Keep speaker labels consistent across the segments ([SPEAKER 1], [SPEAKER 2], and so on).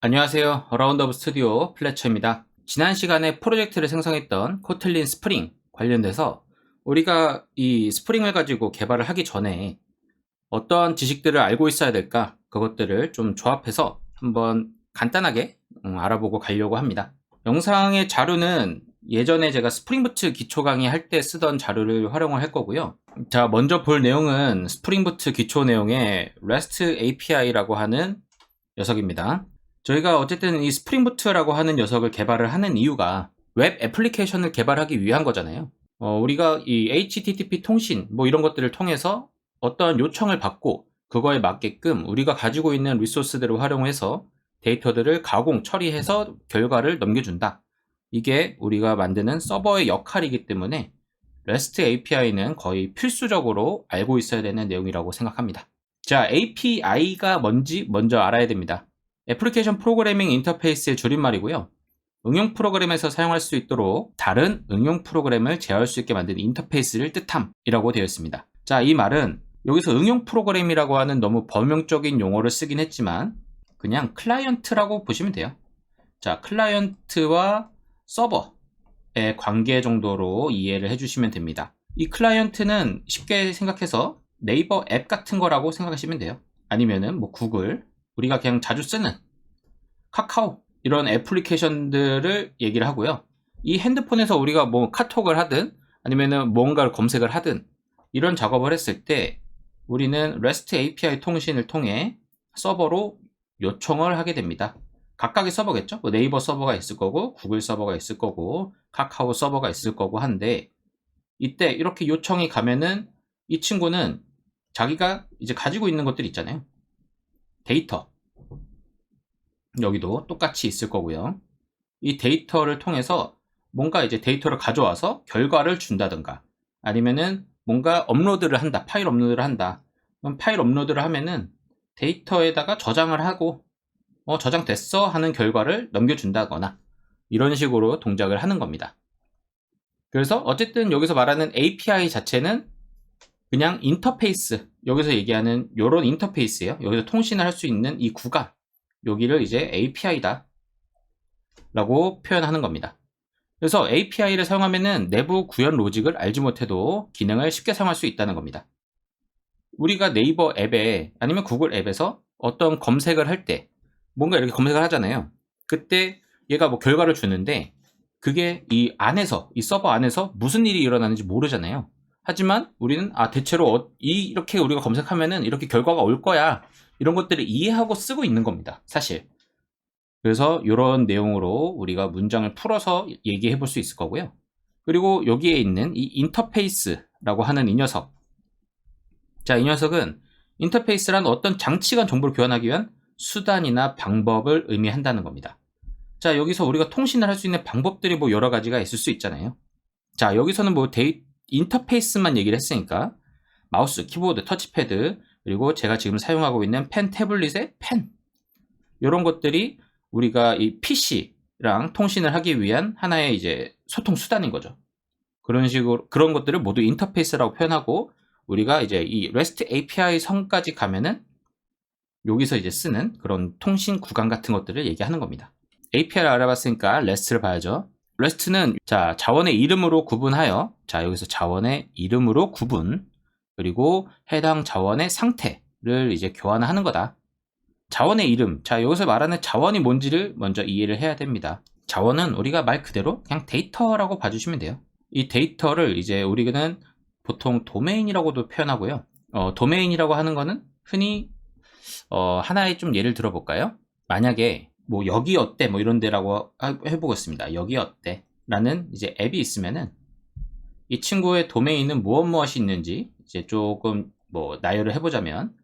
[SPEAKER 1] 안녕하세요. 어라운드 오브 스튜디오 플래처입니다. 지난 시간에 프로젝트를 생성했던 코틀린 스프링 관련돼서 우리가 이 스프링을 가지고 개발을 하기 전에 어떤 지식들을 알고 있어야 될까, 그것들을 좀 조합해서 한번 간단하게 알아보고 가려고 합니다. 영상의 자료는 예전에 제가 스프링부트 기초 강의 할 때 쓰던 자료를 활용을 할 거고요. 자, 먼저 볼 내용은 스프링부트 기초 내용의 REST API라고 하는 녀석입니다. 저희가 어쨌든 이 스프링부트라고 하는 녀석을 개발을 하는 이유가 웹 애플리케이션을 개발하기 위한 거잖아요. 우리가 이 HTTP 통신 뭐 이런 것들을 통해서 어떤 요청을 받고 그거에 맞게끔 우리가 가지고 있는 리소스들을 활용해서 데이터들을 가공, 처리해서 결과를 넘겨준다. 이게 우리가 만드는 서버의 역할이기 때문에 REST API는 거의 필수적으로 알고 있어야 되는 내용이라고 생각합니다. 자, API가 뭔지 먼저 알아야 됩니다. 애플리케이션 프로그래밍 인터페이스의 줄임말이고요. 응용 프로그램에서 사용할 수 있도록 다른 응용 프로그램을 제어할 수 있게 만든 인터페이스를 뜻함이라고 되어 있습니다. 자, 이 말은 여기서 응용 프로그램이라고 하는 너무 범용적인 용어를 쓰긴 했지만 그냥 클라이언트라고 보시면 돼요. 자, 클라이언트와 서버의 관계 정도로 이해를 해주시면 됩니다. 이 클라이언트는 쉽게 생각해서 네이버 앱 같은 거라고 생각하시면 돼요. 아니면은 뭐 구글, 우리가 그냥 자주 쓰는 카카오 이런 애플리케이션들을 얘기를 하고요. 이 핸드폰에서 우리가 뭐 카톡을 하든 아니면은 뭔가를 검색을 하든 이런 작업을 했을 때 우리는 REST API 통신을 통해 서버로 요청을 하게 됩니다. 각각의 서버겠죠. 뭐 네이버 서버가 있을 거고 구글 서버가 있을 거고 카카오 서버가 있을 거고 한데, 이때 이렇게 요청이 가면은 이 친구는 자기가 이제 가지고 있는 것들이 있잖아요. 데이터, 여기도 똑같이 있을 거고요. 이 데이터를 통해서 뭔가 이제 데이터를 가져와서 결과를 준다든가 아니면은 뭔가 업로드를 한다, 파일 업로드를 한다. 그럼 파일 업로드를 하면은 데이터에다가 저장을 하고 저장됐어 하는 결과를 넘겨준다거나 이런 식으로 동작을 하는 겁니다. 그래서 어쨌든 여기서 말하는 API 자체는 그냥 인터페이스, 여기서 얘기하는 요런 인터페이스예요. 여기서 통신을 할 수 있는 이 구간, 여기를 이제 API다 라고 표현하는 겁니다. 그래서 API를 사용하면은 내부 구현 로직을 알지 못해도 기능을 쉽게 사용할 수 있다는 겁니다. 우리가 네이버 앱에 아니면 구글 앱에서 어떤 검색을 할 때 뭔가 이렇게 검색을 하잖아요. 그때 얘가 뭐 결과를 주는데 그게 이 안에서, 이 서버 안에서 무슨 일이 일어나는지 모르잖아요. 하지만 우리는 대체로 이렇게 우리가 검색하면은 이렇게 결과가 올 거야, 이런 것들을 이해하고 쓰고 있는 겁니다, 사실. 그래서 이런 내용으로 우리가 문장을 풀어서 얘기해 볼 수 있을 거고요. 그리고 여기에 있는 이 인터페이스라고 하는 이 녀석, 자, 이 녀석은 인터페이스란 어떤 장치 간 정보를 교환하기 위한 수단이나 방법을 의미한다는 겁니다. 자, 여기서 우리가 통신을 할 수 있는 방법들이 뭐 여러 가지가 있을 수 있잖아요. 자, 여기서는 뭐 인터페이스만 얘기를 했으니까 마우스, 키보드, 터치패드, 그리고 제가 지금 사용하고 있는 펜 태블릿의 펜, 이런 것들이 우리가 이 PC랑 통신을 하기 위한 하나의 이제 소통 수단인 거죠. 그런 식으로 그런 것들을 모두 인터페이스라고 표현하고, 우리가 이제 이 REST API 성까지 가면은 여기서 이제 쓰는 그런 통신 구간 같은 것들을 얘기하는 겁니다. API를 알아봤으니까 REST를 봐야죠. REST는 자, 자원의 이름으로 구분하여, 자, 여기서 자원의 이름으로 구분, 그리고 해당 자원의 상태를 이제 교환하는 거다. 자원의 이름, 자, 여기서 말하는 자원이 뭔지를 먼저 이해를 해야 됩니다. 자원은 우리가 말 그대로 그냥 데이터라고 봐주시면 돼요. 이 데이터를 이제 우리는 보통 도메인이라고도 표현하고요. 도메인이라고 하는 거는 흔히 하나의 좀 예를 들어볼까요? 만약에 뭐 여기 어때 뭐 이런 데라고 해보겠습니다. 여기 어때 라는 이제 앱이 있으면은 이 친구의 도메인은 무엇이 있는지 이제 조금 뭐 나열을 해보자면,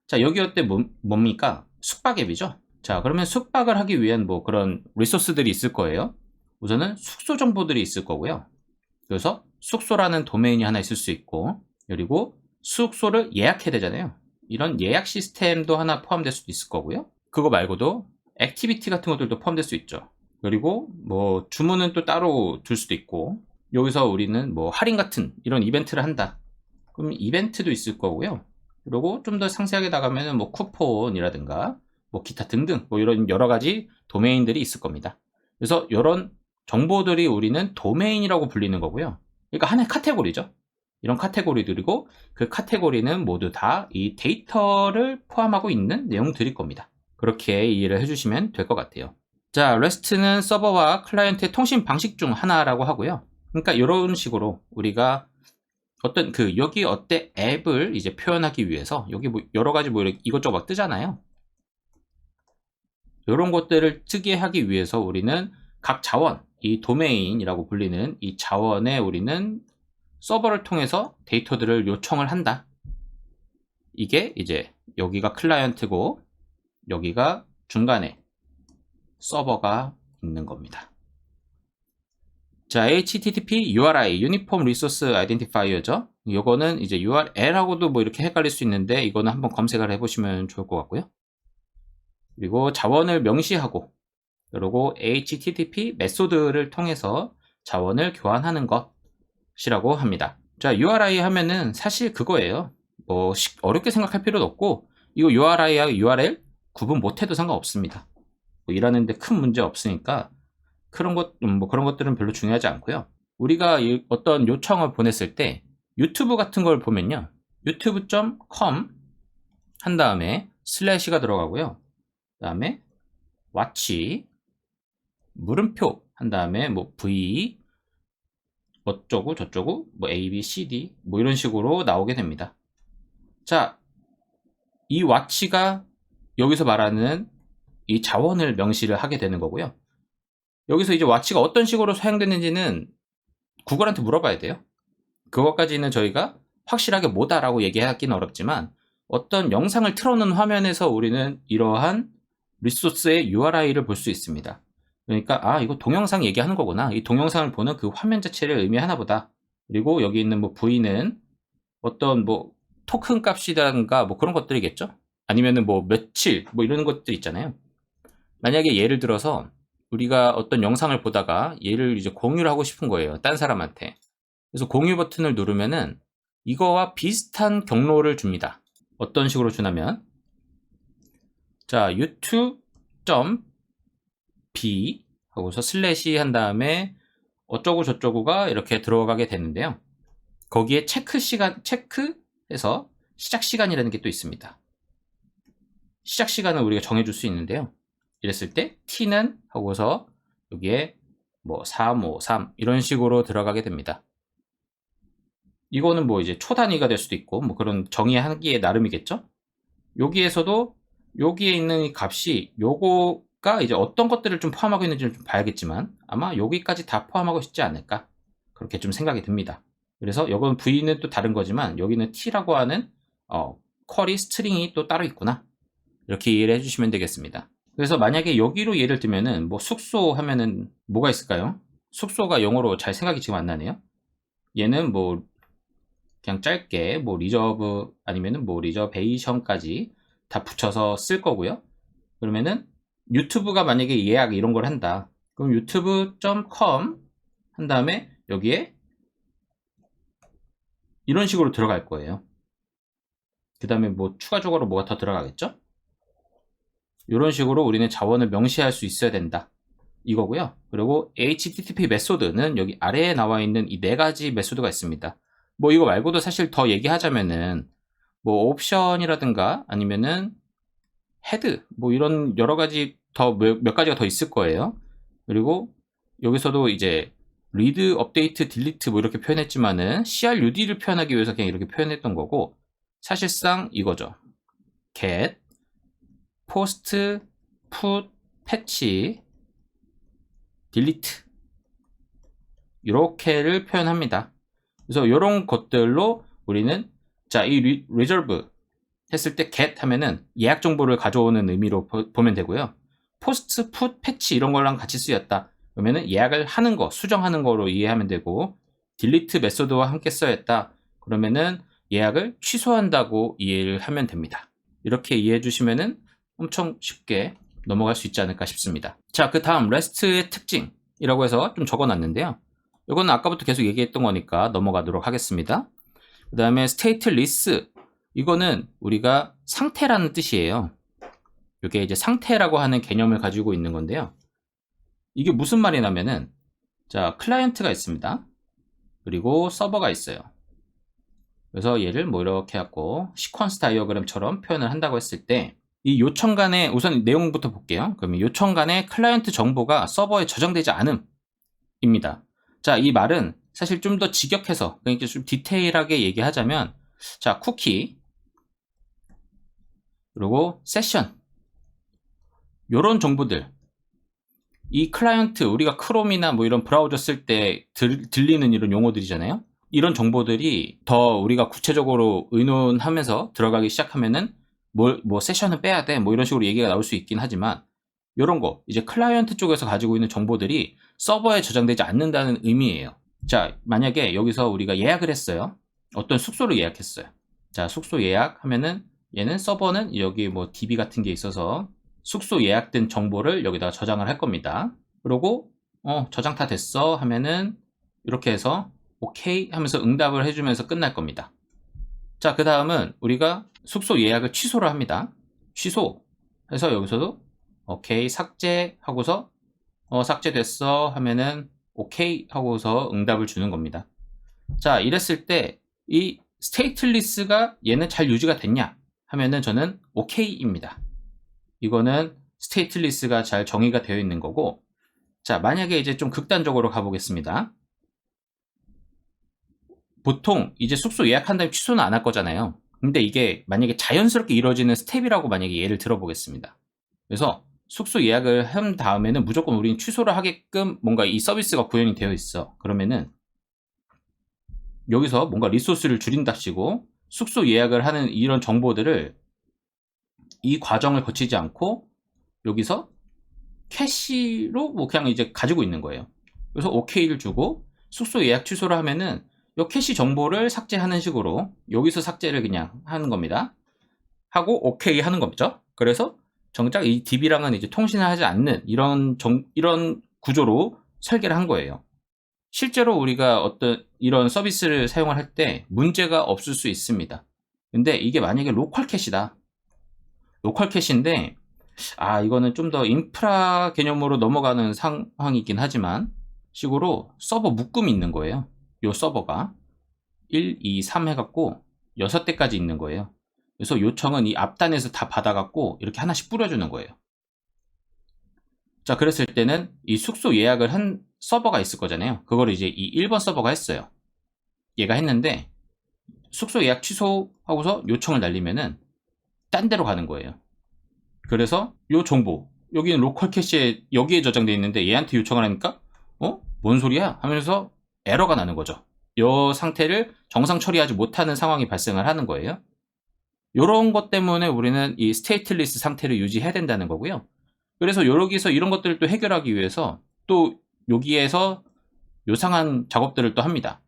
[SPEAKER 1] 자, 여기 어때 뭡니까? 숙박 앱이죠. 자, 그러면 숙박을 하기 위한 뭐 그런 리소스들이 있을 거예요. 우선은 숙소 정보들이 있을 거고요. 그래서 숙소라는 도메인이 하나 있을 수 있고, 그리고 숙소를 예약해야 되잖아요. 이런 예약 시스템도 하나 포함될 수도 있을 거고요. 그거 말고도 액티비티 같은 것들도 포함될 수 있죠. 그리고 뭐 주문은 또 따로 둘 수도 있고, 여기서 우리는 뭐 할인 같은 이런 이벤트를 한다. 그럼 이벤트도 있을 거고요. 그리고 좀 더 상세하게 나가면은 뭐 쿠폰이라든가 뭐 기타 등등 뭐 이런 여러 가지 도메인들이 있을 겁니다. 그래서 이런 정보들이 우리는 도메인이라고 불리는 거고요. 그러니까 하나의 카테고리죠. 이런 카테고리들이고 그 카테고리는 모두 다 이 데이터를 포함하고 있는 내용들일 겁니다. 그렇게 이해를 해주시면 될 것 같아요. 자, REST는 서버와 클라이언트의 통신 방식 중 하나라고 하고요. 그러니까 이런 식으로 우리가 어떤 여기 어때 앱을 이제 표현하기 위해서 여기 뭐 여러 가지 뭐 이것저것 막 뜨잖아요. 이런 것들을 뜨게 하기 위해서 우리는 각 자원, 이 도메인이라고 불리는 이 자원에 우리는 서버를 통해서 데이터들을 요청을 한다. 이게 이제 여기가 클라이언트고 여기가 중간에 서버가 있는 겁니다. 자, HTTP URI, Uniform Resource Identifier죠. 이거는 이제 URL하고도 뭐 이렇게 헷갈릴 수 있는데 이거는 한번 검색을 해보시면 좋을 것 같고요. 그리고 자원을 명시하고 그리고 HTTP 메소드를 통해서 자원을 교환하는 것이라고 합니다. 자, URI 하면은 사실 그거예요. 뭐 어렵게 생각할 필요도 없고 이거 URI와 URL 구분 못해도 상관없습니다. 뭐 일하는데 큰 문제 없으니까 그런 것들은 별로 중요하지 않고요. 우리가 어떤 요청을 보냈을 때 유튜브 같은 걸 보면요. 유튜브.com 한 다음에 슬래시가 들어가고요. 그 다음에 watch 물음표 한 다음에 뭐 V 어쩌고 저쩌고 뭐 A, B, C, D 뭐 이런 식으로 나오게 됩니다. 자, 이 watch가 여기서 말하는 이 자원을 명시를 하게 되는 거고요. 여기서 이제 watch가 어떤 식으로 사용되는지는 구글한테 물어봐야 돼요. 그것까지는 저희가 확실하게 뭐다라고 얘기하기는 어렵지만 어떤 영상을 틀어놓은 화면에서 우리는 이러한 리소스의 URI를 볼 수 있습니다. 그러니까 아, 이거 동영상 얘기하는 거구나. 이 동영상을 보는 그 화면 자체를 의미하나 보다. 그리고 여기 있는 뭐 V는 어떤 뭐 토큰 값이라든가 뭐 그런 것들이겠죠. 아니면은 뭐 며칠 뭐 이런 것들 있잖아요. 만약에 예를 들어서 우리가 어떤 영상을 보다가 얘를 이제 공유를 하고 싶은 거예요. 딴 사람한테. 그래서 공유 버튼을 누르면은 이거와 비슷한 경로를 줍니다. 어떤 식으로 주냐면 자, youtube.b 하고서 슬래시 한 다음에 어쩌고 저쩌고가 이렇게 들어가게 되는데요. 거기에 체크해서 시작 시간이라는 게 또 있습니다. 시작 시간을 우리가 정해줄 수 있는데요. 이랬을 때 t는 하고서 여기에 뭐 353 이런 식으로 들어가게 됩니다. 이거는 뭐 이제 초 단위가 될 수도 있고 뭐 그런 정의하기에 나름이겠죠. 여기에서도 여기에 있는 이 값이 요거가 이제 어떤 것들을 좀 포함하고 있는지를 좀 봐야겠지만 아마 여기까지 다 포함하고 있지 않을까 그렇게 좀 생각이 듭니다. 그래서 이건 V는 또 다른 거지만 여기는 T라고 하는 쿼리 스트링이 또 따로 있구나 이렇게 이해를 해주시면 되겠습니다. 그래서 만약에 여기로 예를 들면은 뭐 숙소 하면은 뭐가 있을까요? 숙소가 영어로 잘 생각이 지금 안 나네요. 얘는 뭐 그냥 짧게 뭐 리저브 아니면은 뭐 리저베이션까지 다 붙여서 쓸 거고요. 그러면은 유튜브가 만약에 예약 이런 걸 한다. 그럼 유튜브.com 한 다음에 여기에 이런 식으로 들어갈 거예요. 그 다음에 뭐 추가적으로 뭐가 더 들어가겠죠? 이런 식으로 우리는 자원을 명시할 수 있어야 된다. 이거고요. 그리고 HTTP 메소드는 여기 아래에 나와 있는 이 네 가지 메소드가 있습니다. 뭐 이거 말고도 사실 더 얘기하자면은 뭐 옵션이라든가 아니면은 헤드 뭐 이런 여러 가지 더 몇 가지가 더 있을 거예요. 그리고 여기서도 이제 리드, 업데이트, 딜리트 뭐 이렇게 표현했지만은 CRUD를 표현하기 위해서 그냥 이렇게 표현했던 거고 사실상 이거죠. get, post, put, patch, delete 이렇게를 표현합니다. 그래서 이런 것들로 우리는 자, 이 reserve 했을 때 get 하면은 예약 정보를 가져오는 의미로 보면 되고요. post, put, patch 이런 거랑 같이 쓰였다. 그러면은 예약을 하는 거, 수정하는 거로 이해하면 되고 delete 메소드와 함께 쓰였다. 그러면은 예약을 취소한다고 이해를 하면 됩니다. 이렇게 이해해 주시면은 엄청 쉽게 넘어갈 수 있지 않을까 싶습니다. 자, 그 다음 REST의 특징이라고 해서 좀 적어놨는데요. 이거는 아까부터 계속 얘기했던 거니까 넘어가도록 하겠습니다. 그 다음에 stateless 이거는 우리가 상태라는 뜻이에요. 이게 이제 상태라고 하는 개념을 가지고 있는 건데요. 이게 무슨 말이냐면은, 자, 클라이언트가 있습니다. 그리고 서버가 있어요. 그래서 얘를 뭐 이렇게 하고 시퀀스 다이어그램처럼 표현을 한다고 했을 때, 이 요청 간의, 우선 내용부터 볼게요. 그러면 요청 간의 클라이언트 정보가 서버에 저장되지 않음입니다. 자, 이 말은 사실 좀 더 직역해서, 그러니까 좀 디테일하게 얘기하자면, 자, 쿠키, 그리고 세션, 요런 정보들, 이 클라이언트, 우리가 크롬이나 뭐 이런 브라우저 쓸 때 들리는 이런 용어들이잖아요. 이런 정보들이 더 우리가 구체적으로 의논하면서 들어가기 시작하면은 뭐 세션을 빼야 돼, 뭐 이런 식으로 얘기가 나올 수 있긴 하지만, 이런 거 이제 클라이언트 쪽에서 가지고 있는 정보들이 서버에 저장되지 않는다는 의미예요. 자, 만약에 여기서 우리가 예약을 했어요. 어떤 숙소를 예약했어요. 자, 숙소 예약하면은 얘는 서버는 여기 뭐 DB 같은 게 있어서 숙소 예약된 정보를 여기다가 저장을 할 겁니다. 그리고 저장 다 됐어 하면은 이렇게 해서 오케이 하면서 응답을 해주면서 끝날 겁니다. 자, 그 다음은 우리가 숙소 예약을 취소를 합니다. 취소 해서 여기서도 오케이 삭제 하고서 삭제됐어 하면은 오케이 하고서 응답을 주는 겁니다. 자, 이랬을 때 이 스테이트리스가 얘는 잘 유지가 됐냐 하면은 저는 오케이입니다. 이거는 스테이트리스가 잘 정의가 되어 있는 거고, 자, 만약에 이제 좀 극단적으로 가보겠습니다. 보통 이제 숙소 예약한 다음에 취소는 안 할 거잖아요. 근데 이게 만약에 자연스럽게 이루어지는 스텝이라고 만약에 예를 들어보겠습니다. 그래서 숙소 예약을 한 다음에는 무조건 우리는 취소를 하게끔 뭔가 이 서비스가 구현이 되어 있어. 그러면은 여기서 뭔가 리소스를 줄인답시고 숙소 예약을 하는 이런 정보들을 이 과정을 거치지 않고 여기서 캐시로 뭐 그냥 이제 가지고 있는 거예요. 그래서 OK를 주고 숙소 예약 취소를 하면은 이 캐시 정보를 삭제하는 식으로 여기서 삭제를 그냥 하는 겁니다. 하고 OK 하는 거죠. 그래서 정작 이 DB랑은 이제 통신을 하지 않는 이런 구조로 설계를 한 거예요. 실제로 우리가 어떤 이런 서비스를 사용을 할 때 문제가 없을 수 있습니다. 근데 이게 만약에 로컬 캐시다. 로컬 캐시인데 이거는 좀 더 인프라 개념으로 넘어가는 상황이긴 하지만 식으로 서버 묶음이 있는 거예요. 요 서버가 1, 2, 3 해갖고 6대까지 있는 거예요. 그래서 요청은 이 앞단에서 다 받아갖고 이렇게 하나씩 뿌려주는 거예요. 자, 그랬을 때는 이 숙소 예약을 한 서버가 있을 거잖아요. 그거를 이제 이 1번 서버가 했어요. 얘가 했는데 숙소 예약 취소하고서 요청을 날리면은 딴 데로 가는 거예요. 그래서 요 정보, 여기는 로컬 캐시에 여기에 저장되어 있는데 얘한테 요청을 하니까 뭔 소리야? 하면서 에러가 나는 거죠. 이 상태를 정상 처리하지 못하는 상황이 발생을 하는 거예요. 이런 것 때문에 우리는 이 스테이트리스 상태를 유지해야 된다는 거고요. 그래서 여기서 이런 것들을 또 해결하기 위해서 또 여기에서 요상한 작업들을 또 합니다.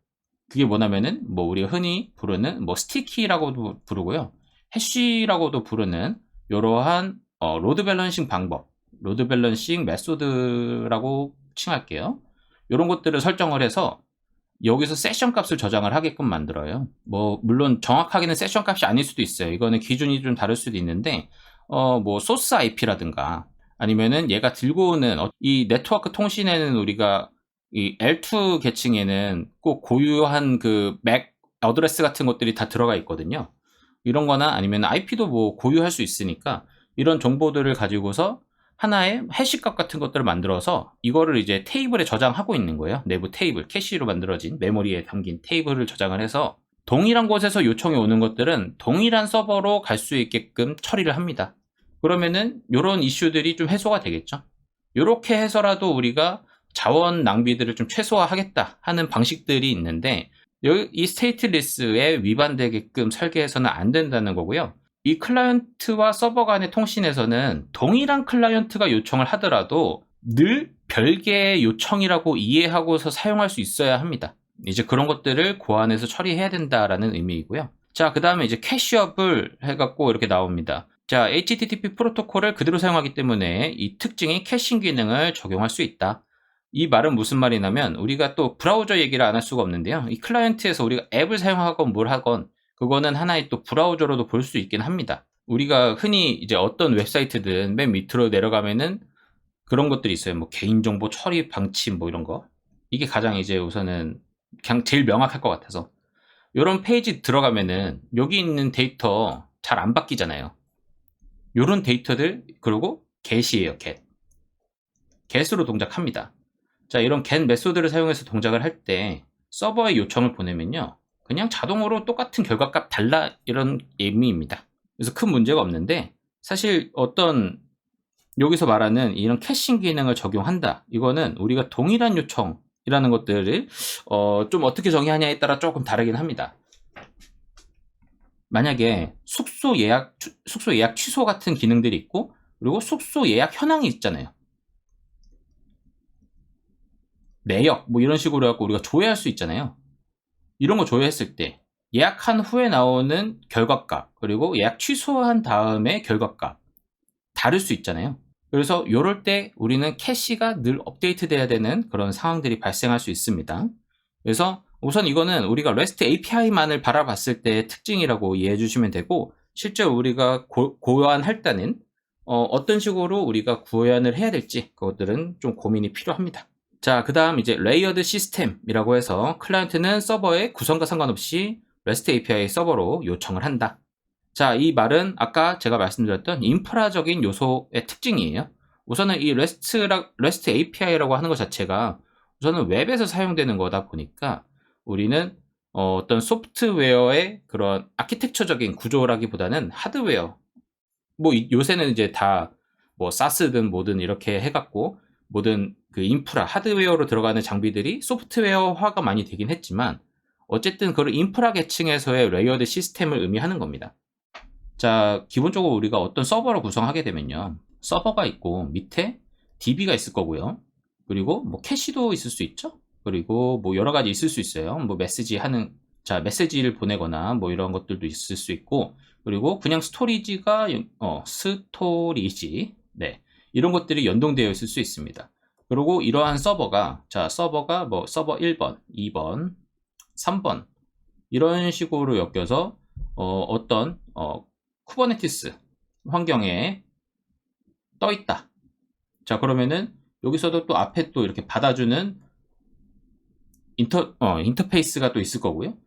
[SPEAKER 1] 그게 뭐냐면은 뭐 우리가 흔히 부르는 뭐 스티키라고도 부르고요, 해쉬라고도 부르는 이러한 로드 밸런싱 방법, 로드 밸런싱 메소드라고 칭할게요. 이런 것들을 설정을 해서 여기서 세션 값을 저장을 하게끔 만들어요. 뭐 물론 정확하게는 세션 값이 아닐 수도 있어요. 이거는 기준이 좀 다를 수도 있는데 뭐 소스 IP라든가 아니면은 얘가 들고 오는 이 네트워크 통신에는 우리가 이 L2 계층에는 꼭 고유한 그 맥 어드레스 같은 것들이 다 들어가 있거든요. 이런 거나 아니면 IP도 뭐 고유할 수 있으니까 이런 정보들을 가지고서 하나의 해시값 같은 것들을 만들어서 이거를 이제 테이블에 저장하고 있는 거예요. 내부 테이블, 캐시로 만들어진 메모리에 담긴 테이블을 저장을 해서 동일한 곳에서 요청이 오는 것들은 동일한 서버로 갈 수 있게끔 처리를 합니다. 그러면은 이런 이슈들이 좀 해소가 되겠죠. 이렇게 해서라도 우리가 자원 낭비들을 좀 최소화하겠다 하는 방식들이 있는데 이 스테이트리스에 위반되게끔 설계해서는 안 된다는 거고요. 이 클라이언트와 서버 간의 통신에서는 동일한 클라이언트가 요청을 하더라도 늘 별개의 요청이라고 이해하고서 사용할 수 있어야 합니다. 이제 그런 것들을 고안해서 처리해야 된다라는 의미이고요. 자, 그 다음에 이제 캐시업을 해갖고 이렇게 나옵니다. 자, HTTP 프로토콜을 그대로 사용하기 때문에 이 특징이 캐싱 기능을 적용할 수 있다. 이 말은 무슨 말이냐면 우리가 또 브라우저 얘기를 안 할 수가 없는데요. 이 클라이언트에서 우리가 앱을 사용하건 뭘 하건 그거는 하나의 또 브라우저로도 볼 수 있긴 합니다. 우리가 흔히 이제 어떤 웹사이트든 맨 밑으로 내려가면은 그런 것들이 있어요. 뭐 개인정보 처리 방치 뭐 이런 거. 이게 가장 이제 우선은 그냥 제일 명확할 것 같아서. 요런 페이지 들어가면은 여기 있는 데이터 잘 안 바뀌잖아요. 요런 데이터들, 그리고 get이에요, get. get으로 동작합니다. 자, 이런 get 메소드를 사용해서 동작을 할 때 서버에 요청을 보내면요, 그냥 자동으로 똑같은 결과값 달라, 이런 의미입니다. 그래서 큰 문제가 없는데, 사실 어떤 여기서 말하는 이런 캐싱 기능을 적용한다, 이거는 우리가 동일한 요청이라는 것들을 좀 어떻게 정의하냐에 따라 조금 다르긴 합니다. 만약에 숙소 예약 취소 같은 기능들이 있고, 그리고 숙소 예약 현황이 있잖아요. 내역 뭐 이런 식으로 해갖고 우리가 조회할 수 있잖아요. 이런 거 조회했을 때 예약한 후에 나오는 결과값, 그리고 예약 취소한 다음에 결과값 다를 수 있잖아요. 그래서 이럴 때 우리는 캐시가 늘 업데이트 돼야 되는 그런 상황들이 발생할 수 있습니다. 그래서 우선 이거는 우리가 REST API만을 바라봤을 때의 특징이라고 이해해 주시면 되고, 실제 우리가 고안할 때는 어떤 식으로 우리가 구현을 해야 될지 그것들은 좀 고민이 필요합니다. 자, 그 다음 이제 레이어드 시스템이라고 해서 클라이언트는 서버의 구성과 상관없이 REST API 서버로 요청을 한다. 자, 이 말은 아까 제가 말씀드렸던 인프라적인 요소의 특징이에요. 우선은 이 REST API라고 하는 것 자체가 우선은 웹에서 사용되는 거다 보니까 우리는 어떤 소프트웨어의 그런 아키텍처적인 구조라기보다는 하드웨어, 뭐 요새는 이제 다 뭐 사스든 뭐든 이렇게 해갖고 모든 그 인프라 하드웨어로 들어가는 장비들이 소프트웨어화가 많이 되긴 했지만, 어쨌든 그런 인프라 계층에서의 레이어드 시스템을 의미하는 겁니다. 자, 기본적으로 우리가 어떤 서버를 구성하게 되면요, 서버가 있고 밑에 DB가 있을 거고요, 그리고 뭐 캐시도 있을 수 있죠. 그리고 뭐 여러 가지 있을 수 있어요. 뭐 메시지를 보내거나 뭐 이런 것들도 있을 수 있고, 그리고 그냥 스토리지가 네, 이런 것들이 연동되어 있을 수 있습니다. 그리고 이러한 서버가 뭐 서버 1번, 2번, 3번 이런 식으로 엮여서 어떤 쿠버네티스 환경에 떠 있다. 자, 그러면은 여기서도 또 앞에 또 이렇게 받아주는 인터페이스가 또 있을 거고요.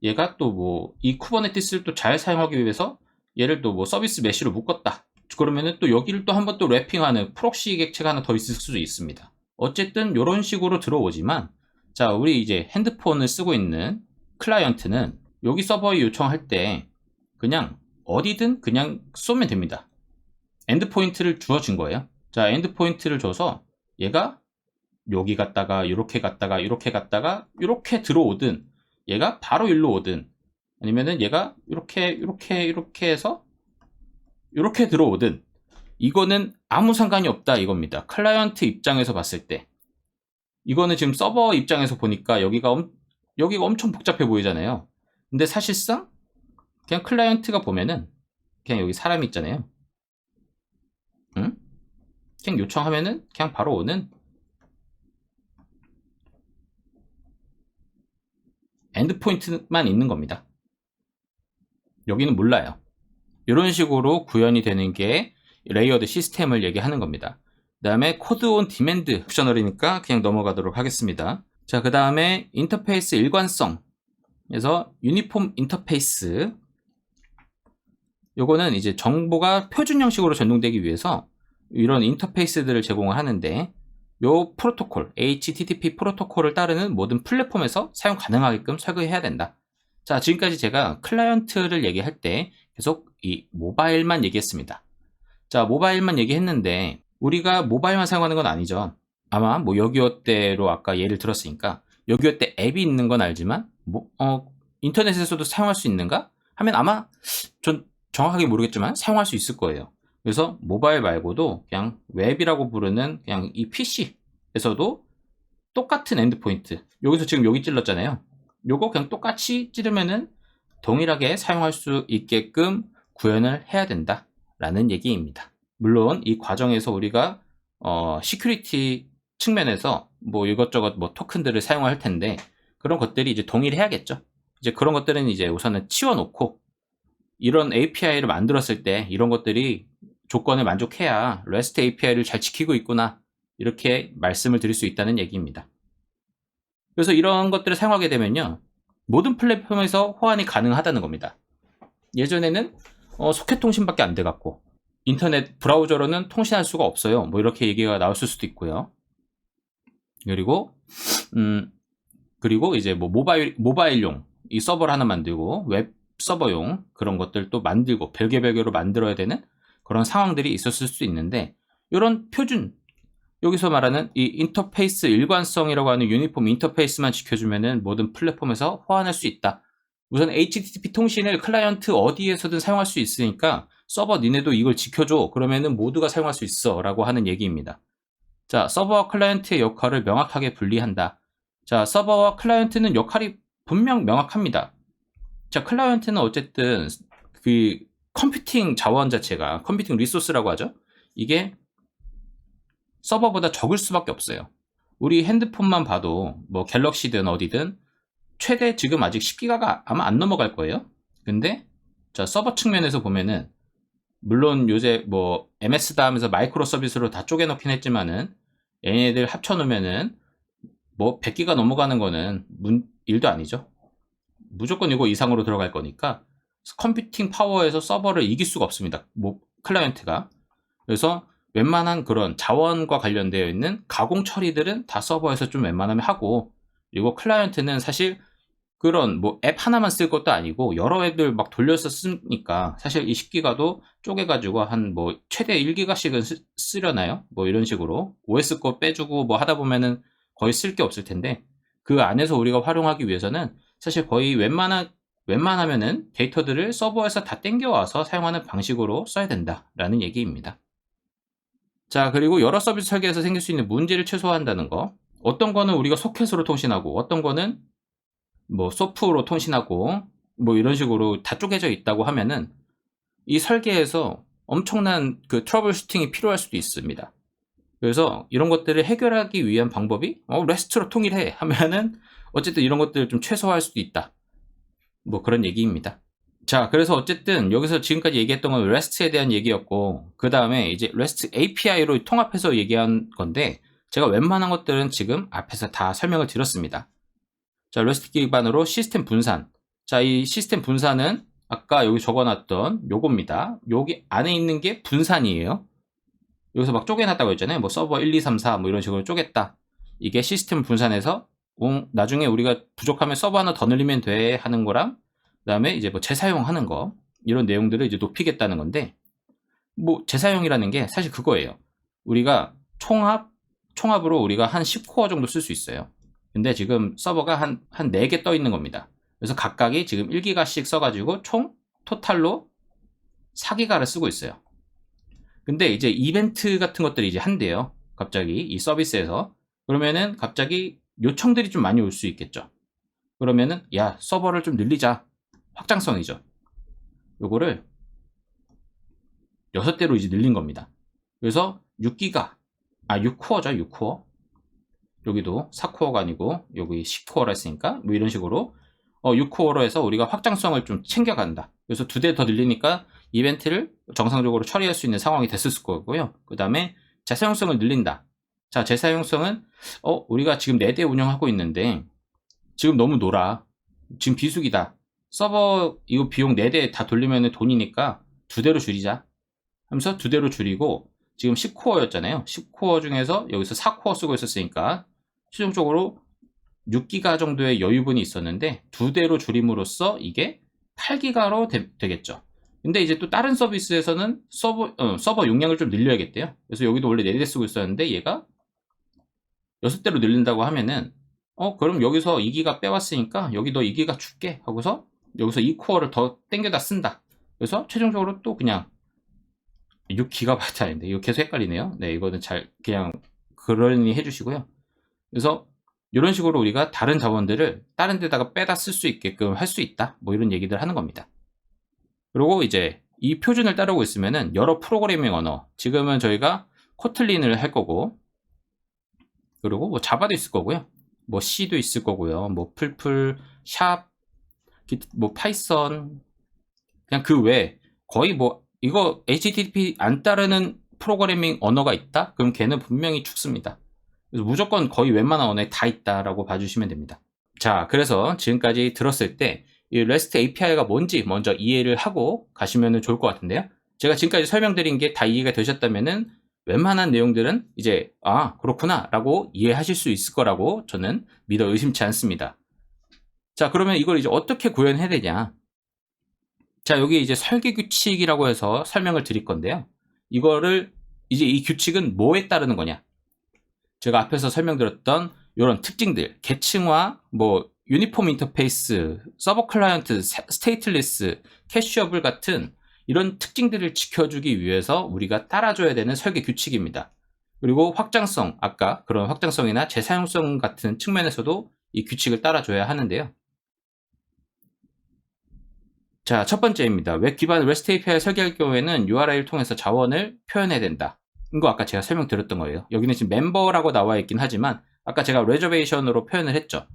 [SPEAKER 1] 얘가 또 뭐 이 쿠버네티스를 또 잘 사용하기 위해서 얘를 또 뭐 서비스 메쉬로 묶었다. 그러면은 또 여기를 또 한번 또 랩핑하는 프록시 객체가 하나 더 있을 수도 있습니다. 어쨌든 이런 식으로 들어오지만, 자, 우리 이제 핸드폰을 쓰고 있는 클라이언트는 여기 서버에 요청할 때 그냥 어디든 그냥 쏘면 됩니다. 엔드포인트를 주어진 거예요. 자, 엔드포인트를 줘서 얘가 여기 갔다가 이렇게 갔다가 이렇게 갔다가 이렇게 들어오든, 얘가 바로 일로 오든, 아니면은 얘가 이렇게 해서 이렇게 들어오든, 이거는 아무 상관이 없다 이겁니다. 클라이언트 입장에서 봤을 때. 이거는 지금 서버 입장에서 보니까 여기가 엄청 복잡해 보이잖아요. 근데 사실상 그냥 클라이언트가 보면은 그냥 여기 사람이 있잖아요. 응? 그냥 요청하면은 그냥 바로 오는 엔드포인트만 있는 겁니다. 여기는 몰라요. 이런 식으로 구현이 되는 게 레이어드 시스템을 얘기하는 겁니다. 그 다음에 코드 온 디맨드 옵셔널이니까 그냥 넘어가도록 하겠습니다. 자, 그 다음에 인터페이스 일관성, 그래서 유니폼 인터페이스, 요거는 이제 정보가 표준 형식으로 전송되기 위해서 이런 인터페이스들을 제공을 하는데, 요 프로토콜 HTTP 프로토콜을 따르는 모든 플랫폼에서 사용 가능하게끔 설계해야 된다. 자, 지금까지 제가 클라이언트를 얘기할 때 계속 이 모바일만 얘기했습니다. 자, 모바일만 얘기했는데 우리가 모바일만 사용하는 건 아니죠. 아마 뭐 여기어때로 아까 예를 들었으니까 여기어때 앱이 있는 건 알지만 인터넷에서도 사용할 수 있는가 하면 아마 전 정확하게 모르겠지만 사용할 수 있을 거예요. 그래서 모바일 말고도 그냥 웹이라고 부르는 그냥 이 PC에서도 똑같은 엔드포인트, 여기서 지금 여기 찔렀잖아요. 요거 그냥 똑같이 찌르면은 동일하게 사용할 수 있게끔 구현을 해야 된다 라는 얘기입니다. 물론 이 과정에서 우리가 시큐리티 측면에서 뭐 이것저것 뭐 토큰들을 사용할 텐데, 그런 것들이 이제 동일해야겠죠. 이제 그런 것들은 이제 우선은 치워놓고 이런 API를 만들었을 때 이런 것들이 조건을 만족해야 REST API를 잘 지키고 있구나, 이렇게 말씀을 드릴 수 있다는 얘기입니다. 그래서 이런 것들을 사용하게 되면요, 모든 플랫폼에서 호환이 가능하다는 겁니다. 예전에는 소켓 통신밖에 안 돼갖고 인터넷 브라우저로는 통신할 수가 없어요, 뭐 이렇게 얘기가 나왔을 수도 있고요. 그리고 이제 뭐 모바일용 이 서버를 하나 만들고 웹 서버용 그런 것들도 만들고 별개별개로 만들어야 되는 그런 상황들이 있었을 수 있는데, 이런 표준, 여기서 말하는 이 인터페이스 일관성이라고 하는 유니폼 인터페이스만 지켜주면은 모든 플랫폼에서 호환할 수 있다. 우선 HTTP 통신을 클라이언트 어디에서든 사용할 수 있으니까 서버 니네도 이걸 지켜줘, 그러면은 모두가 사용할 수 있어 라고 하는 얘기입니다. 자, 서버와 클라이언트의 역할을 명확하게 분리한다. 자, 서버와 클라이언트는 역할이 분명 명확합니다. 자, 클라이언트는 어쨌든 그 컴퓨팅 자원 자체가, 컴퓨팅 리소스라고 하죠, 이게 서버보다 적을 수밖에 없어요. 우리 핸드폰만 봐도 뭐 갤럭시든 어디든 최대 지금 아직 10기가가 아마 안 넘어갈 거예요. 근데 자, 서버 측면에서 보면은 물론 요새 뭐 MS다 하면서 마이크로 서비스로 다 쪼개놓긴 했지만은 얘네들 합쳐놓으면은 뭐 100기가 넘어가는 거는 일도 아니죠. 무조건 이거 이상으로 들어갈 거니까 컴퓨팅 파워에서 서버를 이길 수가 없습니다, 뭐 클라이언트가. 그래서 웬만한 그런 자원과 관련되어 있는 가공 처리들은 다 서버에서 좀 웬만하면 하고, 그리고 클라이언트는 사실 그런 뭐 앱 하나만 쓸 것도 아니고 여러 앱을 막 돌려서 쓰니까 사실 이 10기가도 쪼개가지고 한 뭐 최대 1기가씩은 쓰려나요? 뭐 이런 식으로 OS 거 빼주고 뭐 하다 보면은 거의 쓸 게 없을 텐데, 그 안에서 우리가 활용하기 위해서는 사실 거의 웬만하면은 데이터들을 서버에서 다 땡겨와서 사용하는 방식으로 써야 된다라는 얘기입니다. 자, 그리고 여러 서비스 설계에서 생길 수 있는 문제를 최소화한다는 거. 어떤 거는 우리가 소켓으로 통신하고 어떤 거는 뭐 소프로 통신하고 뭐 이런 식으로 다 쪼개져 있다고 하면은 이 설계에서 엄청난 그 트러블 슈팅이 필요할 수도 있습니다. 그래서 이런 것들을 해결하기 위한 방법이 REST로 통일해 하면은 어쨌든 이런 것들을 좀 최소화할 수도 있다, 뭐 그런 얘기입니다. 자, 그래서 어쨌든 여기서 지금까지 얘기했던 건 REST에 대한 얘기였고, 그 다음에 이제 REST API로 통합해서 얘기한 건데, 제가 웬만한 것들은 지금 앞에서 다 설명을 드렸습니다. 자, REST 기반으로 시스템 분산. 자, 이 시스템 분산은 아까 여기 적어놨던 요겁니다. 여기 안에 있는 게 분산이에요. 여기서 막 쪼개놨다고 했잖아요. 뭐 서버 1, 2, 3, 4 뭐 이런 식으로 쪼갰다. 이게 시스템 분산해서 나중에 우리가 부족하면 서버 하나 더 늘리면 돼 하는 거랑, 그 다음에 이제 뭐 재사용하는 거, 이런 내용들을 이제 높이겠다는 건데, 뭐 재사용이라는 게 사실 그거예요. 우리가 총합으로 우리가 한 10코어 정도 쓸 수 있어요. 근데 지금 서버가 한 4개 떠 있는 겁니다. 그래서 각각이 지금 1기가씩 써가지고 총 토탈로 4기가를 쓰고 있어요. 근데 이제 이벤트 같은 것들이 이제 한대요, 갑자기 이 서비스에서. 그러면은 갑자기 요청들이 좀 많이 올 수 있겠죠. 그러면은 야, 서버를 좀 늘리자, 확장성이죠. 요거를 6대로 이제 늘린 겁니다. 그래서 6코어죠, 6코어. 여기도 4코어가 아니고 여기 10코어라 했으니까 뭐 이런 식으로 6코어로 해서 우리가 확장성을 좀 챙겨간다. 그래서 2대 더 늘리니까 이벤트를 정상적으로 처리할 수 있는 상황이 됐을 거고요. 그 다음에 재사용성을 늘린다. 자, 재사용성은 우리가 지금 4대 운영하고 있는데 지금 너무 놀아, 지금 비수기다, 서버 이거 비용 4대 다 돌리면 돈이니까 2대로 줄이자 하면서 2대로 줄이고, 지금 10코어였잖아요 10코어 중에서 여기서 4코어 쓰고 있었으니까 최종적으로 6기가 정도의 여유분이 있었는데 2대로 줄임으로써 이게 8기가로 되겠죠. 근데 이제 또 다른 서비스에서는 서버 용량을 좀 늘려야겠대요. 그래서 여기도 원래 4대 쓰고 있었는데 얘가 6대로 늘린다고 하면은 그럼 여기서 2기가 빼왔으니까 여기 너 2기가 줄게 하고서 여기서 2코어를 더 땡겨다 쓴다. 그래서 최종적으로 또 그냥 6기가바이트 아닌데 이거 계속 헷갈리네요. 네, 이거는 잘 그냥 그러니 해주시고요. 그래서 이런 식으로 우리가 다른 자원들을 다른 데다가 빼다 쓸 수 있게끔 할 수 있다, 뭐 이런 얘기들 하는 겁니다. 그리고 이제 이 표준을 따르고 있으면은 여러 프로그래밍 언어, 지금은 저희가 코틀린을 할 거고, 그리고 뭐 자바도 있을 거고요, 뭐 C도 있을 거고요, 뭐 풀풀, 샵, 뭐 파이썬, 그냥 그 외에 거의 뭐 이거 HTTP 안 따르는 프로그래밍 언어가 있다? 그럼 걔는 분명히 죽습니다. 그래서 무조건 거의 웬만한 언어에 다 있다라고 봐주시면 됩니다. 자, 그래서 지금까지 들었을 때 이 REST API가 뭔지 먼저 이해를 하고 가시면 좋을 것 같은데요. 제가 지금까지 설명드린 게 다 이해가 되셨다면은 웬만한 내용들은 이제 아 그렇구나 라고 이해하실 수 있을 거라고 저는 믿어 의심치 않습니다. 자, 그러면 이걸 이제 어떻게 구현해야 되냐. 자, 여기 이제 설계 규칙이라고 해서 설명을 드릴 건데요. 이거를 이제 이 규칙은 뭐에 따르는 거냐. 제가 앞에서 설명드렸던 이런 특징들, 계층화, 뭐 유니폼 인터페이스, 서버 클라이언트, 스테이트리스, 캐시어블 같은 이런 특징들을 지켜주기 위해서 우리가 따라줘야 되는 설계 규칙입니다. 그리고 확장성, 아까 그런 확장성이나 재사용성 같은 측면에서도 이 규칙을 따라줘야 하는데요. 자, 첫 번째입니다. 웹 기반 REST API 설계할 경우에는 URI를 통해서 자원을 표현해야 된다. 이거 아까 제가 설명드렸던 거예요. 여기는 지금 멤버라고 나와 있긴 하지만 아까 제가 레저베이션으로 표현을 했죠.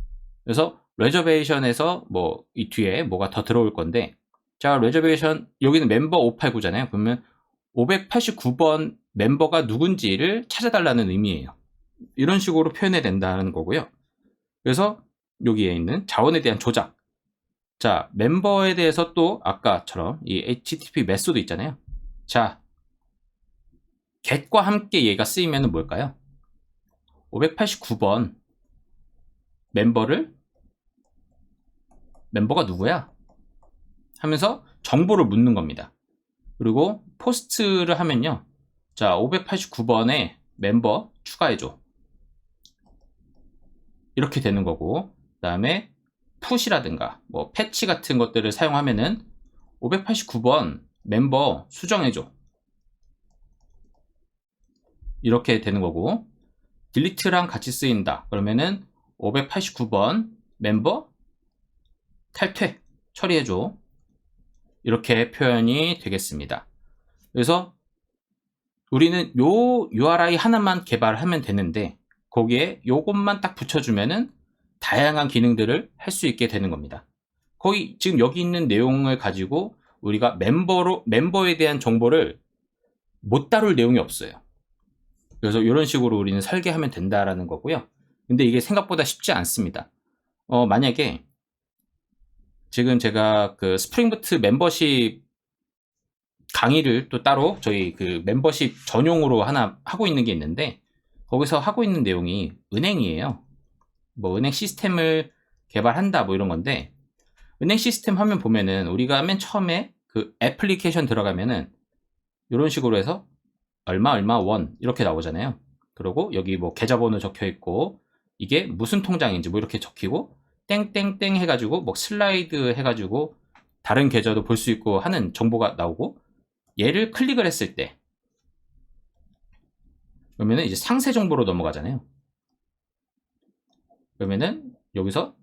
[SPEAKER 1] 그래서 레저베이션에서 뭐 이 뒤에 뭐가 더 들어올 건데, 자, 레저베이션 여기는 멤버 589잖아요. 그러면 589번 멤버가 누군지를 찾아달라는 의미예요. 이런 식으로 표현해야 된다는 거고요. 그래서 여기에 있는 자원에 대한 조작. 자, 멤버에 대해서 또 아까처럼 이 HTTP 메소드 있잖아요. 자, get과 함께 얘가 쓰이면 뭘까요? 589번 멤버가 누구야? 하면서 정보를 묻는 겁니다. 그리고 포스트를 하면요. 자, 589번에 멤버 추가해줘. 이렇게 되는 거고, 그 다음에 푸시라든가 뭐 패치 같은 것들을 사용하면은 589번 멤버 수정해줘. 이렇게 되는 거고, 딜리트랑 같이 쓰인다. 그러면은 589번 멤버 탈퇴 처리해줘. 이렇게 표현이 되겠습니다. 그래서 우리는 요 URI 하나만 개발하면 되는데 거기에 요것만 딱 붙여주면은 다양한 기능들을 할 수 있게 되는 겁니다. 거의 지금 여기 있는 내용을 가지고 우리가 멤버에 대한 정보를 못 다룰 내용이 없어요. 그래서 이런 식으로 우리는 설계하면 된다라는 거고요. 근데 이게 생각보다 쉽지 않습니다. 만약에 지금 제가 그 스프링부트 멤버십 강의를 또 따로 저희 그 멤버십 전용으로 하나 하고 있는 게 있는데 거기서 하고 있는 내용이 은행이에요. 뭐 은행 시스템을 개발한다 뭐 이런 건데, 은행 시스템 화면 보면은 우리가 맨 처음에 그 애플리케이션 들어가면은 이런 식으로 해서 얼마 원 이렇게 나오잖아요. 그리고 여기 뭐 계좌번호 적혀 있고 이게 무슨 통장인지 뭐 이렇게 적히고 땡땡땡 해가지고 뭐 슬라이드 해가지고 다른 계좌도 볼 수 있고 하는 정보가 나오고, 얘를 클릭을 했을 때 그러면은 이제 상세 정보로 넘어가잖아요. 그러면은 여기서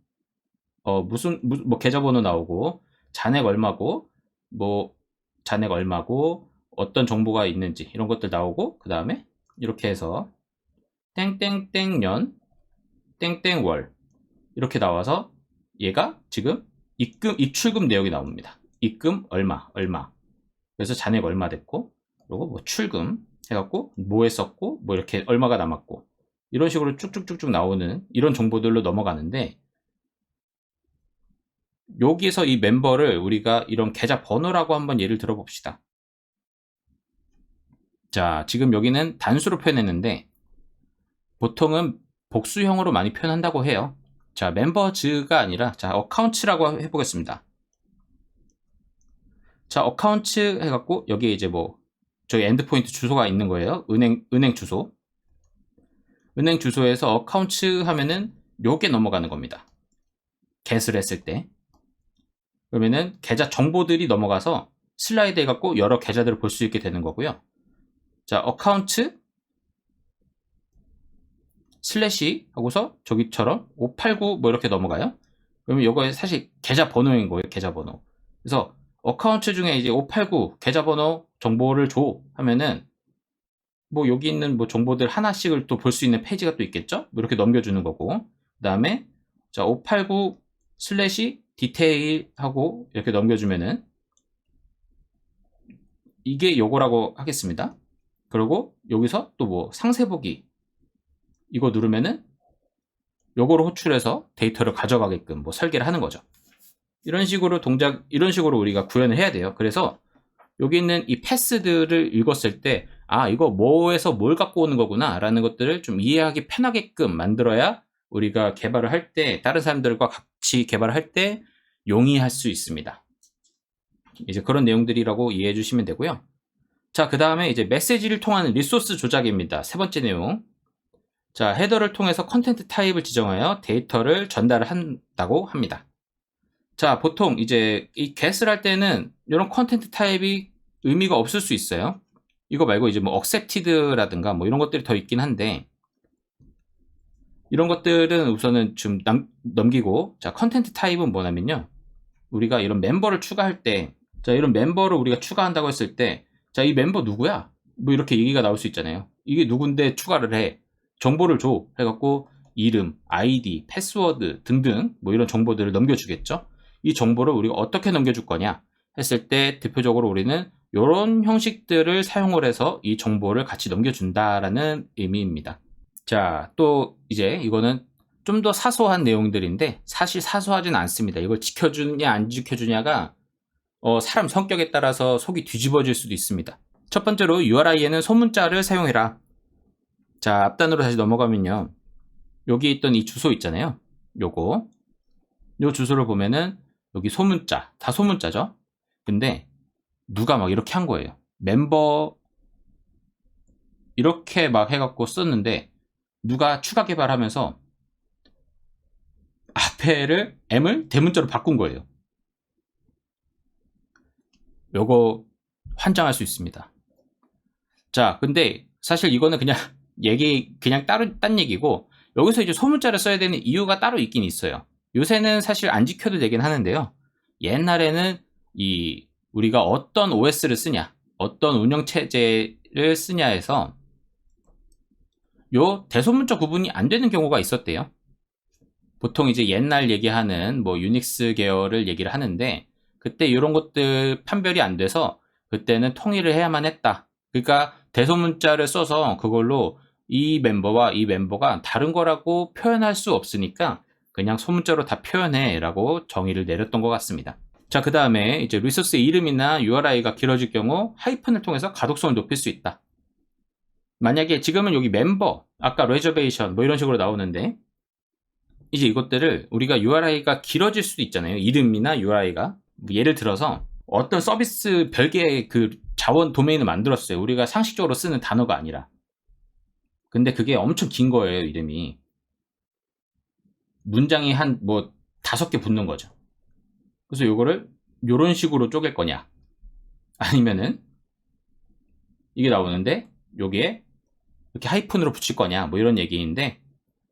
[SPEAKER 1] 뭐 계좌번호 나오고 잔액 얼마고 뭐 잔액 얼마고 어떤 정보가 있는지 이런 것들 나오고, 그 다음에 이렇게 해서 땡땡땡년 땡땡월 이렇게 나와서 얘가 지금 입출금 내역이 나옵니다. 입금 얼마 그래서 잔액 얼마 됐고, 그리고 뭐 출금 해갖고 뭐에 썼고 뭐 이렇게 얼마가 남았고 이런 식으로 쭉쭉쭉쭉 나오는 이런 정보들로 넘어가는데, 여기에서 이 멤버를 우리가 이런 계좌 번호라고 한번 예를 들어 봅시다. 자, 지금 여기는 단수로 표현했는데 보통은 복수형으로 많이 표현한다고 해요. 자, 멤버즈가 아니라 자, 어카운트라고 해보겠습니다. 자, 어카운트 해갖고 여기에 이제 뭐 저희 엔드포인트 주소가 있는 거예요. 은행 주소. 은행 주소에서 어카운트 하면은 요게 넘어가는 겁니다. get을 했을 때. 그러면은 계좌 정보들이 넘어가서 슬라이드 해갖고 여러 계좌들을 볼 수 있게 되는 거고요. 자, 어카운트 슬래시 하고서 저기처럼 589 뭐 이렇게 넘어가요. 그러면 이거 사실 계좌 번호인 거예요. 계좌 번호. 그래서 어카운트 중에 이제 589 계좌 번호 정보를 줘 하면은 뭐 여기 있는 뭐 정보들 하나씩을 또 볼 수 있는 페이지가 또 있겠죠. 뭐 이렇게 넘겨주는 거고, 그 다음에 자 589 슬래시 디테일하고 이렇게 넘겨주면은 이게 요거라고 하겠습니다. 그리고 여기서 또 뭐 상세 보기 이거 누르면은 요거를 호출해서 데이터를 가져가게끔 뭐 설계를 하는 거죠. 이런 식으로 이런 식으로 우리가 구현을 해야 돼요. 그래서 여기 있는 이 패스들을 읽었을 때, 아, 이거 뭐에서 뭘 갖고 오는 거구나 라는 것들을 좀 이해하기 편하게끔 만들어야 우리가 개발을 할 때, 다른 사람들과 같이 개발을 할 때 용이할 수 있습니다. 이제 그런 내용들이라고 이해해 주시면 되고요. 자, 그 다음에 이제 메시지를 통한 리소스 조작입니다. 세 번째 내용. 자, 헤더를 통해서 컨텐트 타입을 지정하여 데이터를 전달을 한다고 합니다. 자, 보통 이제 이 get을 할 때는 이런 컨텐트 타입이 의미가 없을 수 있어요. 이거 말고 이제 뭐 accepted라든가 뭐 이런 것들이 더 있긴 한데, 이런 것들은 우선은 좀 넘기고, 자, 컨텐트 타입은 뭐냐면요. 우리가 이런 멤버를 추가할 때, 자, 이런 멤버를 우리가 추가한다고 했을 때, 자, 이 멤버 누구야? 뭐 이렇게 얘기가 나올 수 있잖아요. 이게 누군데 추가를 해. 정보를 줘. 해갖고 이름, 아이디, 패스워드 등등 뭐 이런 정보들을 넘겨주겠죠. 이 정보를 우리가 어떻게 넘겨줄 거냐 했을 때 대표적으로 우리는 이런 형식들을 사용을 해서 이 정보를 같이 넘겨준다라는 의미입니다. 자, 또 이제 이거는 좀 더 사소한 내용들인데 사실 사소하진 않습니다. 이걸 지켜주냐 안 지켜주냐가 사람 성격에 따라서 속이 뒤집어질 수도 있습니다. 첫 번째로 URI에는 소문자를 사용해라. 자, 앞단으로 다시 넘어가면요. 여기 있던 이 주소 있잖아요. 요 주소를 보면은 여기 소문자, 다 소문자죠. 근데 누가 막 이렇게 한 거예요. 멤버 이렇게 막 해갖고 썼는데 누가 추가 개발하면서 앞에를 M을 대문자로 바꾼 거예요. 요거 환장할 수 있습니다. 자, 근데 사실 이거는 그냥 그냥 딴 얘기고, 여기서 이제 소문자를 써야 되는 이유가 따로 있긴 있어요. 요새는 사실 안 지켜도 되긴 하는데요. 옛날에는 우리가 어떤 OS를 쓰냐, 어떤 운영체제를 쓰냐에서 요 대소문자 구분이 안 되는 경우가 있었대요. 보통 이제 옛날 얘기하는 뭐 유닉스 계열을 얘기를 하는데, 그때 이런 것들 판별이 안 돼서 그때는 통일을 해야만 했다. 그러니까 대소문자를 써서 그걸로 이 멤버와 이 멤버가 다른 거라고 표현할 수 없으니까 그냥 소문자로 다 표현해 라고 정의를 내렸던 것 같습니다. 자, 그 다음에 이제 리소스 이름이나 URI가 길어질 경우 하이픈을 통해서 가독성을 높일 수 있다. 만약에 지금은 여기 멤버, 아까 레저베이션 뭐 이런 식으로 나오는데, 이제 이것들을 우리가 URI가 길어질 수도 있잖아요. 이름이나 URI가. 예를 들어서 어떤 서비스 별개의 그 자원 도메인을 만들었어요. 우리가 상식적으로 쓰는 단어가 아니라. 근데 그게 엄청 긴 거예요, 이름이. 문장이 한 뭐 5개 붙는 거죠. 그래서 요거를 요런 식으로 쪼갤 거냐, 아니면은 이게 나오는데 여기에 이렇게 하이픈으로 붙일 거냐, 뭐 이런 얘기인데,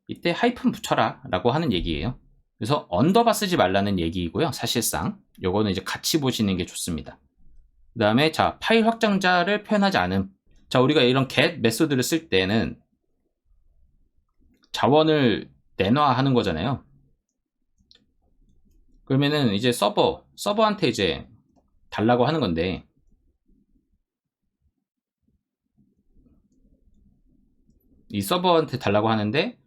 [SPEAKER 1] 이때 하이픈 붙여라 라고 하는 얘기예요. 그래서 언더바 쓰지 말라는 얘기이고요. 사실상 요거는 이제 같이 보시는 게 좋습니다. 그 다음에 자, 파일 확장자를 표현하지 않음. 자, 우리가 이런 get 메소드를 쓸 때는 자원을 내놔하는 거잖아요. 그러면은 이제 서버한테 이제 달라고 하는 건데, 이 서버한테 달라고 하는데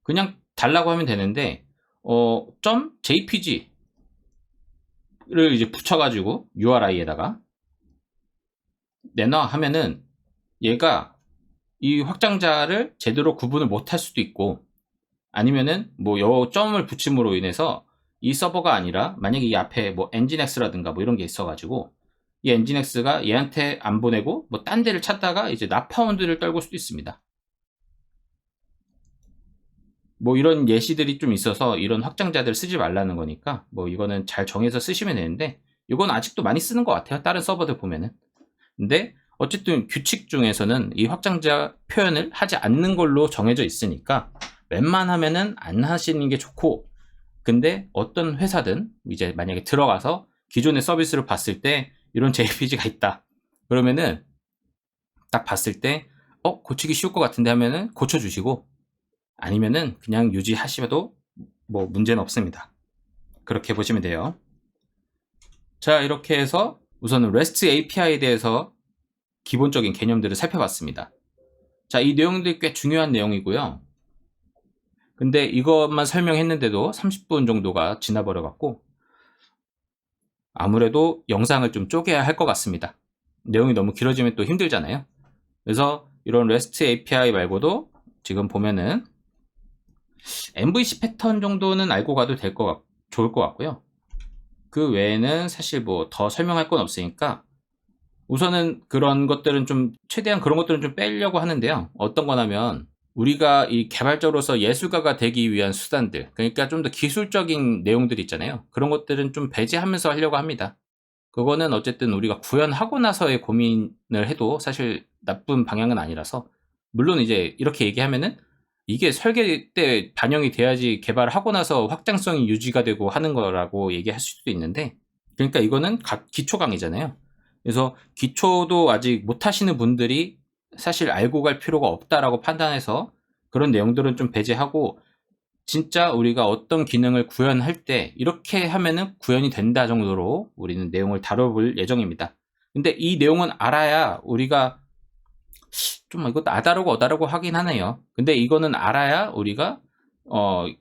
[SPEAKER 1] 그냥 달라고 하면 되는데 .jpg를 이제 붙여가지고 URI에다가 내놔 하면은 얘가 이 확장자를 제대로 구분을 못할 수도 있고, 아니면은 뭐 요 점을 붙임으로 인해서 이 서버가 아니라 만약에 이 앞에 뭐 엔진엑스라든가 뭐 이런 게 있어가지고 이 엔진엑스가 얘한테 안 보내고 뭐 딴 데를 찾다가 이제 나파운드를 떨굴 수도 있습니다. 뭐 이런 예시들이 좀 있어서 이런 확장자들 쓰지 말라는 거니까 뭐 이거는 잘 정해서 쓰시면 되는데, 이건 아직도 많이 쓰는 것 같아요. 다른 서버들 보면은. 근데 어쨌든 규칙 중에서는 이 확장자 표현을 하지 않는 걸로 정해져 있으니까 웬만하면은 안 하시는 게 좋고, 근데 어떤 회사든 이제 만약에 들어가서 기존의 서비스를 봤을 때 이런 JPG가 있다 그러면은 딱 봤을 때 고치기 쉬울 것 같은데 하면은 고쳐주시고, 아니면은 그냥 유지하셔도 뭐 문제는 없습니다. 그렇게 보시면 돼요. 자, 이렇게 해서 우선은 REST API에 대해서 기본적인 개념들을 살펴봤습니다. 자, 이 내용들이 꽤 중요한 내용이고요. 근데 이것만 설명했는데도 30분 정도가 지나버려 갖고 아무래도 영상을 좀 쪼개야 할 것 같습니다. 내용이 너무 길어지면 또 힘들잖아요. 그래서 이런 REST API 말고도 지금 보면은 MVC 패턴 정도는 알고 가도 좋을 것 같고요. 그 외에는 사실 뭐 더 설명할 건 없으니까 우선은 그런 것들은 좀 최대한 그런 것들은 좀 빼려고 하는데요. 어떤 거냐면 우리가 이 개발자로서 예술가가 되기 위한 수단들, 그러니까 좀 더 기술적인 내용들 있잖아요. 그런 것들은 좀 배제하면서 하려고 합니다. 그거는 어쨌든 우리가 구현하고 나서의 고민을 해도 사실 나쁜 방향은 아니라서, 물론 이제 이렇게 얘기하면은 이게 설계 때 반영이 돼야지 개발하고 나서 확장성이 유지가 되고 하는 거라고 얘기할 수도 있는데, 그러니까 이거는 기초 강의잖아요. 그래서 기초도 아직 못 하시는 분들이 사실 알고 갈 필요가 없다라고 판단해서 그런 내용들은 좀 배제하고, 진짜 우리가 어떤 기능을 구현할 때 이렇게 하면은 구현이 된다 정도로 우리는 내용을 다뤄볼 예정입니다. 근데 이 내용은 알아야 우리가 좀 이것도 아다르고 어다르고 하긴 하네요. 근데 이거는 알아야 우리가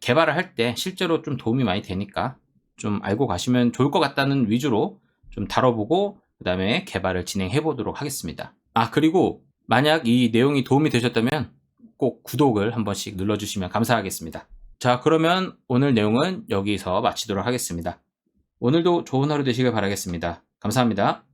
[SPEAKER 1] 개발을 할 때 실제로 좀 도움이 많이 되니까 좀 알고 가시면 좋을 것 같다는 위주로 좀 다뤄보고 그 다음에 개발을 진행해 보도록 하겠습니다. 아, 그리고 만약 이 내용이 도움이 되셨다면 꼭 구독을 한 번씩 눌러주시면 감사하겠습니다. 자, 그러면 오늘 내용은 여기서 마치도록 하겠습니다. 오늘도 좋은 하루 되시길 바라겠습니다. 감사합니다.